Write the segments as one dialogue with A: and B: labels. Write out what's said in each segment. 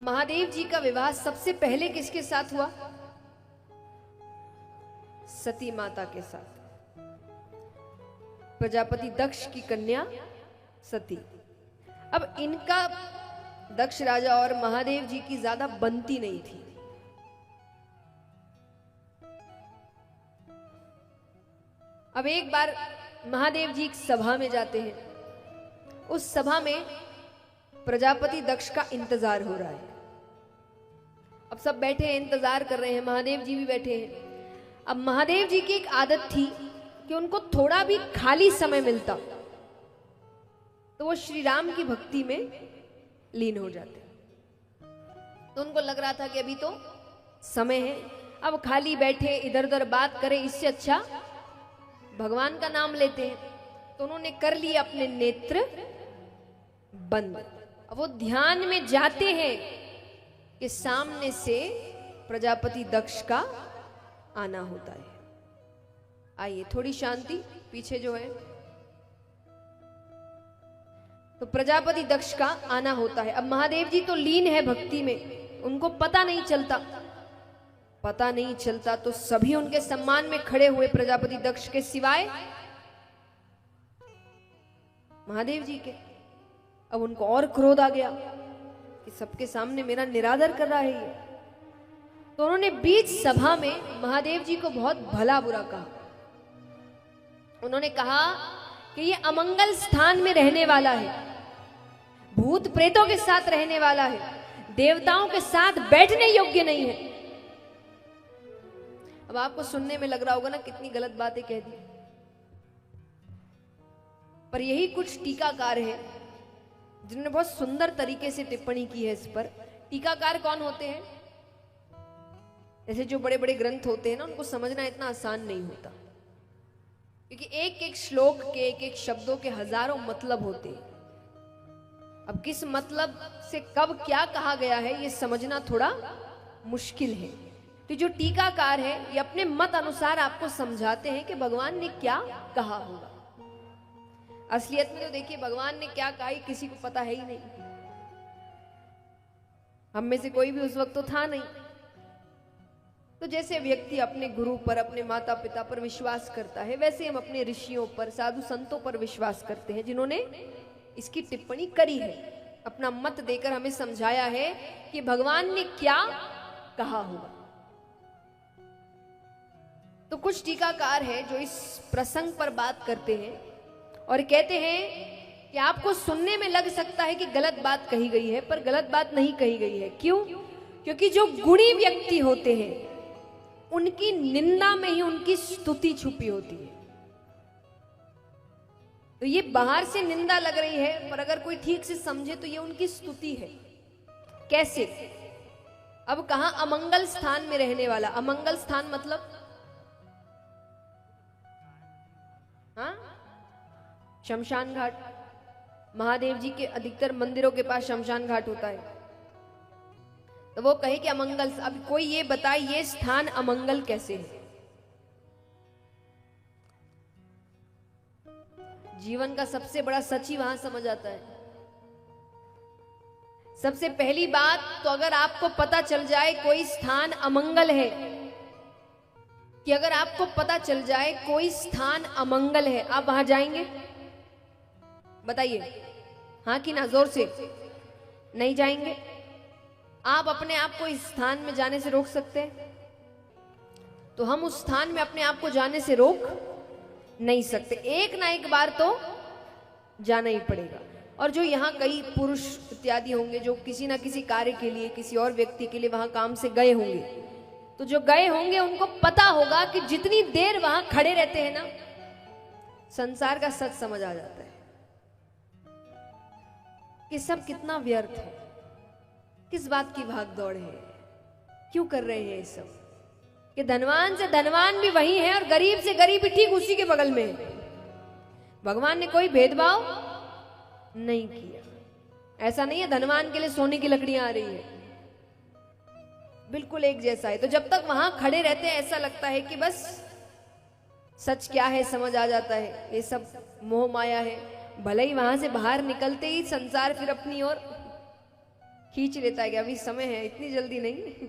A: महादेव जी का विवाह सबसे पहले किसके साथ हुआ? सती माता के साथ। प्रजापति दक्ष की कन्या सती। अब इनका दक्ष राजा और महादेव जी की ज्यादा बनती नहीं थी। अब एक बार महादेव जी एक सभा में जाते हैं। उस सभा में प्रजापति दक्ष का इंतजार हो रहा है। अब सब बैठे हैं, इंतजार कर रहे हैं, महादेव जी भी बैठे हैं। अब महादेव जी की एक आदत थी कि उनको थोड़ा भी खाली समय मिलता तो वो श्री राम की भक्ति में लीन हो जाते। तो उनको लग रहा था कि अभी तो समय है, अब खाली बैठे इधर उधर बात करें, इससे अच्छा भगवान का नाम लेते हैं। तो उन्होंने कर लिए अपने नेत्र बंद। अब वो ध्यान में जाते हैं कि सामने से प्रजापति दक्ष का आना होता है। आइए थोड़ी शांति, पीछे जो है। तो प्रजापति दक्ष का आना होता है। अब महादेव जी तो लीन है भक्ति में, उनको पता नहीं चलता तो सभी उनके सम्मान में खड़े हुए प्रजापति दक्ष के सिवाय महादेव जी के। अब उनको और क्रोध आ गया कि सबके सामने मेरा निरादर कर रहा है ये। तो उन्होंने बीच सभा में महादेव जी को बहुत भला बुरा कहा। उन्होंने कहा कि ये अमंगल स्थान में रहने वाला है, भूत प्रेतों के साथ रहने वाला है, देवताओं के साथ बैठने योग्य नहीं है। अब आपको सुनने में लग रहा होगा ना कितनी गलत बातें कह दी, पर यही कुछ टीकाकार है जिन्होंने बहुत सुंदर तरीके से टिप्पणी की है इस पर। टीकाकार कौन होते हैं? जैसे जो बड़े बड़े ग्रंथ होते हैं ना, उनको समझना इतना आसान नहीं होता, क्योंकि एक एक श्लोक के, एक एक शब्दों के हजारों मतलब होते हैं। अब किस मतलब से कब क्या कहा गया है ये समझना थोड़ा मुश्किल है। तो जो टीकाकार है ये अपने मत अनुसार आपको समझाते हैं कि भगवान ने क्या कहा होगा। असलियत में तो देखिए भगवान ने क्या कहा किसी को पता है ही नहीं। हम में से कोई भी उस वक्त तो था नहीं। तो जैसे व्यक्ति अपने गुरु पर, अपने माता पिता पर विश्वास करता है, वैसे हम अपने ऋषियों पर, साधु संतों पर विश्वास करते हैं जिन्होंने इसकी टिप्पणी करी है, अपना मत देकर हमें समझाया है कि भगवान ने क्या कहा होगा। तो कुछ टीकाकार है जो इस प्रसंग पर बात करते हैं और कहते हैं कि आपको सुनने में लग सकता है कि गलत बात कही गई है, पर गलत बात नहीं कही गई है। क्यों? क्योंकि जो गुणी व्यक्ति होते हैं उनकी निंदा में ही उनकी स्तुति छुपी होती है। तो ये बाहर से निंदा लग रही है, पर अगर कोई ठीक से समझे तो ये उनकी स्तुति है। कैसे? अब कहा अमंगल स्थान में रहने वाला। अमंगल स्थान मतलब हाँ, शमशान घाट। महादेव जी के अधिकतर मंदिरों के पास शमशान घाट होता है। तो वो कहे कि अमंगल, अब कोई ये बताए ये स्थान अमंगल कैसे है? जीवन का सबसे बड़ा सच ही वहां समझ आता है। सबसे पहली बात तो अगर आपको पता चल जाए कोई स्थान अमंगल है, कि अगर आपको पता चल जाए कोई स्थान अमंगल है, आप वहां जाएंगे? बताइए हाँ कि ना, जोर से। नहीं जाएंगे। आप अपने आप को इस स्थान में जाने से रोक सकते हैं? तो हम उस स्थान में अपने आप को जाने से रोक नहीं सकते। एक ना एक बार तो जाना ही पड़ेगा। और जो यहाँ कई पुरुष इत्यादि होंगे जो किसी ना किसी कार्य के लिए, किसी और व्यक्ति के लिए वहां काम से गए होंगे, तो जो गए होंगे उनको पता होगा कि जितनी देर वहां खड़े रहते हैं ना, संसार का सच समझ आ जाता है कि सब कितना व्यर्थ है, किस बात की भाग दौड़ है, क्यों कर रहे हैं ये सब। कि धनवान से धनवान भी वही है और गरीब से गरीब भी ठीक उसी के बगल में है। भगवान ने कोई भेदभाव नहीं किया। ऐसा नहीं है धनवान के लिए सोने की लकड़ियां आ रही है, बिल्कुल एक जैसा है। तो जब तक वहां खड़े रहते हैं ऐसा लगता है कि बस सच क्या है समझ आ जाता है, ये सब मोह माया है। भले ही वहां से बाहर निकलते ही संसार फिर अपनी ओर खींच लेता है कि अभी समय है, इतनी जल्दी नहीं।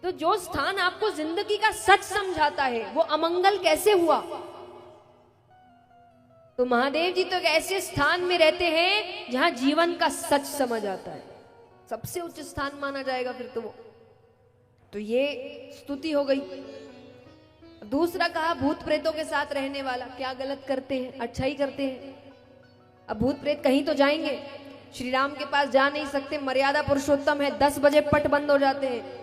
A: तो जो स्थान आपको जिंदगी का सच समझाता है वो अमंगल कैसे हुआ? तो महादेव जी तो एक ऐसे स्थान में रहते हैं जहां जीवन का सच समझ आता है, सबसे उच्च स्थान माना जाएगा फिर तो वो। तो ये स्तुति हो गई। दूसरा कहा भूत प्रेतों के साथ रहने वाला, क्या गलत करते हैं, अच्छा ही करते हैं। अब भूत प्रेत कहीं तो जाएंगे, श्री राम के पास जा नहीं सकते, मर्यादा पुरुषोत्तम है, 10 बजे पट बंद हो जाते हैं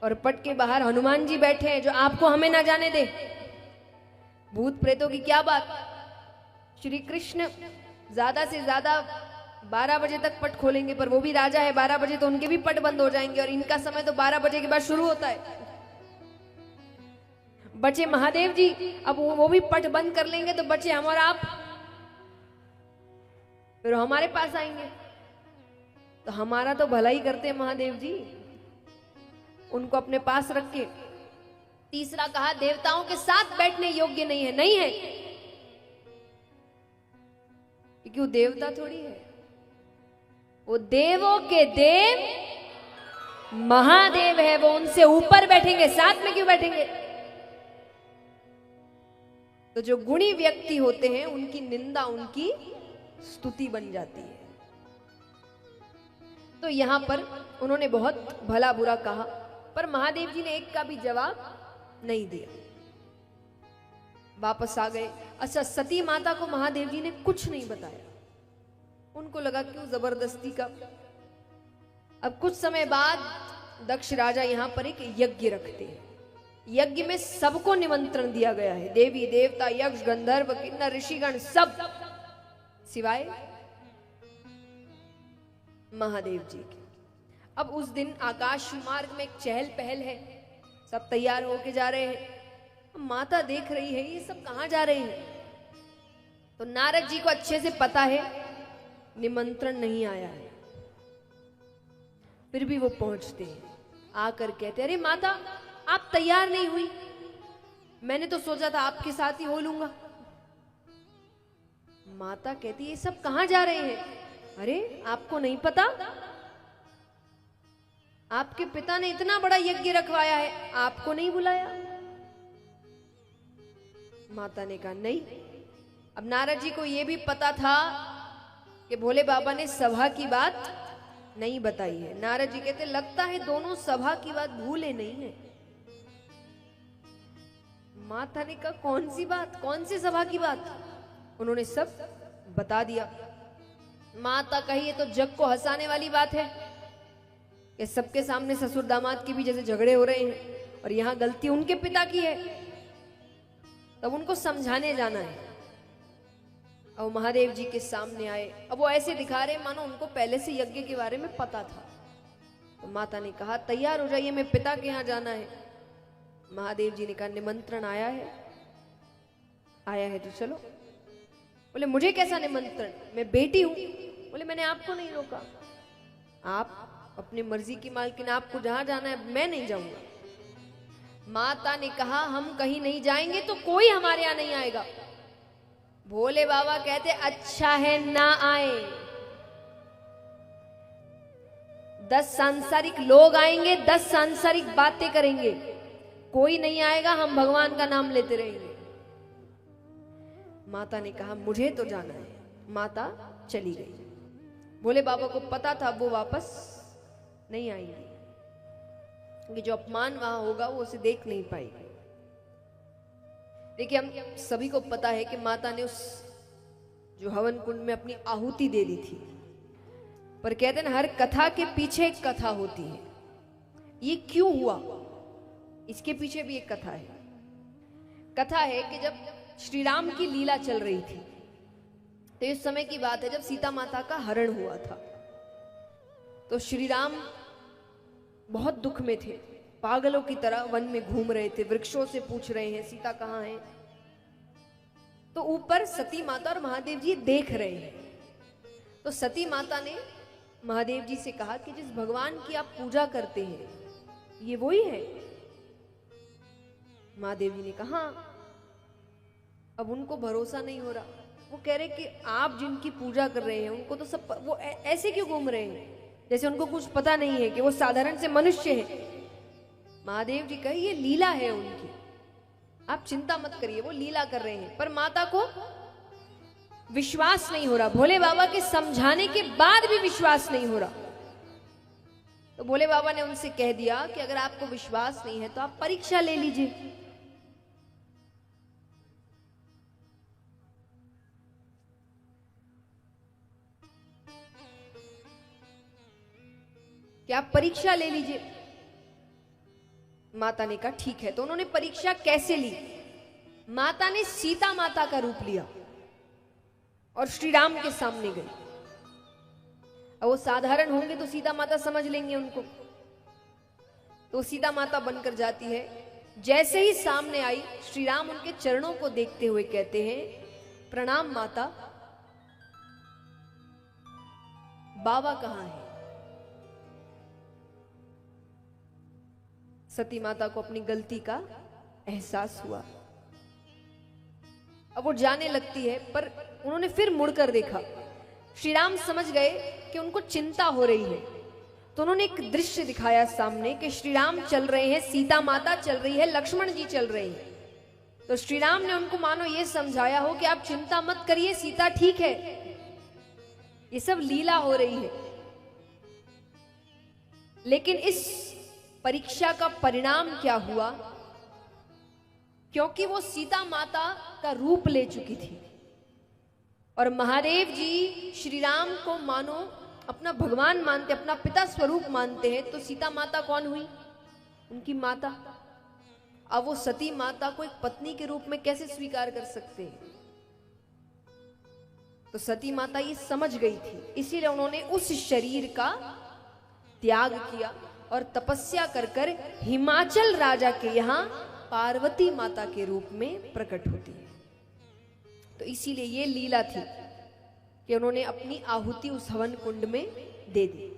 A: और पट के बाहर हनुमान जी बैठे हैं जो आपको हमें ना जाने दे। भूत प्रेतों की क्या बात, श्री कृष्ण ज्यादा से ज्यादा 12 बजे तक पट खोलेंगे, पर वो भी राजा है, 12 बजे तो उनके भी पट बंद हो जाएंगे और इनका समय तो 12 बजे के बाद शुरू होता है। बचे महादेव जी, अब वो भी पट बंद कर लेंगे तो बचे हम और आप, फिर हमारे पास आएंगे। तो हमारा तो भला ही करते हैं महादेव जी, उनको अपने पास रख के। तीसरा कहा देवताओं के साथ बैठने योग्य नहीं है, नहीं है क्योंकि वो देवता थोड़ी है, वो देवों के देव महादेव है, वो उनसे ऊपर बैठेंगे, साथ में क्यों बैठेंगे? तो जो गुणी व्यक्ति होते हैं उनकी निंदा उनकी स्तुति बन जाती है। तो यहां पर उन्होंने बहुत भला बुरा कहा, पर महादेव जी ने एक का भी जवाब नहीं दिया, वापस आ गए। अच्छा, सती माता को महादेव जी ने कुछ नहीं बताया, उनको लगा क्यों जबरदस्ती का। अब कुछ समय बाद दक्ष राजा यहां पर एक यज्ञ रखते हैं, यज्ञ में सबको निमंत्रण दिया गया है, देवी देवता यक्ष गंधर्व किन्नर ऋषिगण सब, सिवाय महादेव जी के। अब उस दिन आकाश मार्ग में एक चहल पहल है, सब तैयार होके जा रहे हैं। माता देख रही है ये सब कहां जा रहे हैं, तो नारद जी को अच्छे से पता है निमंत्रण नहीं आया है, फिर भी वो पहुंचते हैं, आकर कहते अरे माता आप तैयार नहीं हुई, मैंने तो सोचा था आपके साथ ही हो लूंगा। माता कहती ये सब कहां जा रहे हैं? अरे आपको नहीं पता, आपके पिता ने इतना बड़ा यज्ञ रखवाया है, आपको नहीं बुलाया? माता ने कहा नहीं। अब नारद जी को यह भी पता था कि भोले बाबा ने सभा की बात नहीं बताई है। नारद जी कहते लगता है दोनों सभा की बात भूले नहीं है। माता ने कहा कौन सी बात, कौन सी सभा की बात? उन्होंने सब बता दिया। माता कही तो जग को हंसाने वाली बात है कि सबके सामने ससुर दामाद के भी जैसे झगड़े हो रहे हैं और यहां गलती उनके पिता की है, तब उनको समझाने जाना है। अब महादेव जी के सामने आए, अब वो ऐसे दिखा रहे मानो उनको पहले से यज्ञ के बारे में पता था। तो माता ने कहा तैयार हो जाइए, मैं पिता के यहां जाना है। महादेव जी ने कहा निमंत्रण आया है, आया है तो चलो। बोले मुझे कैसा निमंत्रण, मैं बेटी हूं। बोले मैंने आपको नहीं रोका, आप अपनी मर्जी की मालकिन, आपको जहां जाना है मैं नहीं जाऊंगा। माता ने कहा हम कहीं नहीं जाएंगे तो कोई हमारे यहां नहीं आएगा। भोले बाबा कहते अच्छा है ना आए, 10 सांसारिक लोग आएंगे, 10 सांसारिक बातें करेंगे, कोई नहीं आएगा, हम भगवान का नाम लेते रहेंगे। माता ने कहा मुझे तो जाना है। माता चली गई। भोले बाबा को पता था वो वापस नहीं आएंगे, क्योंकि जो अपमान वहां होगा वो उसे देख नहीं पाएगी। देखिए हम सभी को पता है कि माता ने उस जो हवन कुंड में अपनी आहुति दे दी थी, पर कहते हैं हर कथा के पीछे एक कथा होती है। ये क्यों हुआ, इसके पीछे भी एक कथा है। कथा है कि जब श्री राम की लीला चल रही थी, तो इस समय की बात है जब सीता माता का हरण हुआ था। तो श्री राम बहुत दुख में थे, पागलों की तरह वन में घूम रहे थे, वृक्षों से पूछ रहे हैं सीता कहाँ है। तो ऊपर सती माता और महादेव जी देख रहे हैं। तो सती माता ने महादेव जी से कहा कि जिस भगवान की आप पूजा करते हैं ये वही है? महादेव जी ने कहा अब उनको भरोसा नहीं हो रहा। वो कह रहे कि आप जिनकी पूजा कर रहे हैं उनको तो सब वो ऐसे क्यों घूम रहे हैं, जैसे उनको कुछ पता नहीं है कि वो साधारण से मनुष्य हैं। महादेव जी कहे ये लीला है उनकी, आप चिंता मत करिए, वो लीला कर रहे हैं। पर माता को विश्वास नहीं हो रहा, भोले बाबा के समझाने के बाद भी विश्वास नहीं हो रहा। तो भोले बाबा ने उनसे कह दिया कि अगर आपको विश्वास नहीं है तो आप परीक्षा ले लीजिए। कि आप परीक्षा ले लीजिए। माता ने कहा ठीक है। तो उन्होंने परीक्षा कैसे ली? माता ने सीता माता का रूप लिया और श्री राम के सामने गई। अब वो साधारण होंगे तो सीता माता समझ लेंगे उनको, तो सीता माता बनकर जाती है। जैसे ही सामने आई, श्री राम उनके चरणों को देखते हुए कहते हैं, प्रणाम माता, बाबा कहां है? सती माता को अपनी गलती का एहसास हुआ। अब वो जाने लगती है, पर उन्होंने फिर मुड़कर देखा। श्री राम समझ गए कि उनको चिंता हो रही है, तो उन्होंने एक दृश्य दिखाया सामने कि श्री राम चल रहे हैं, सीता माता चल रही है, लक्ष्मण जी चल रहे हैं। तो श्री राम ने उनको मानो ये समझाया हो कि आप चिंता मत करिए, सीता ठीक है, ये सब लीला हो रही है। लेकिन इस परीक्षा का परिणाम क्या हुआ? क्योंकि वो सीता माता का रूप ले चुकी थी और महादेव जी श्री राम को मानो अपना भगवान मानते, अपना पिता स्वरूप मानते हैं, तो सीता माता कौन हुई? उनकी माता। अब वो सती माता को एक पत्नी के रूप में कैसे स्वीकार कर सकते हैं? तो सती माता ये समझ गई थी, इसीलिए उन्होंने उस शरीर का त्याग किया और तपस्या कर कर हिमाचल राजा के यहां पार्वती माता के रूप में प्रकट होती है। तो इसीलिए ये लीला थी कि उन्होंने अपनी आहुति उस हवन कुंड में दे दी।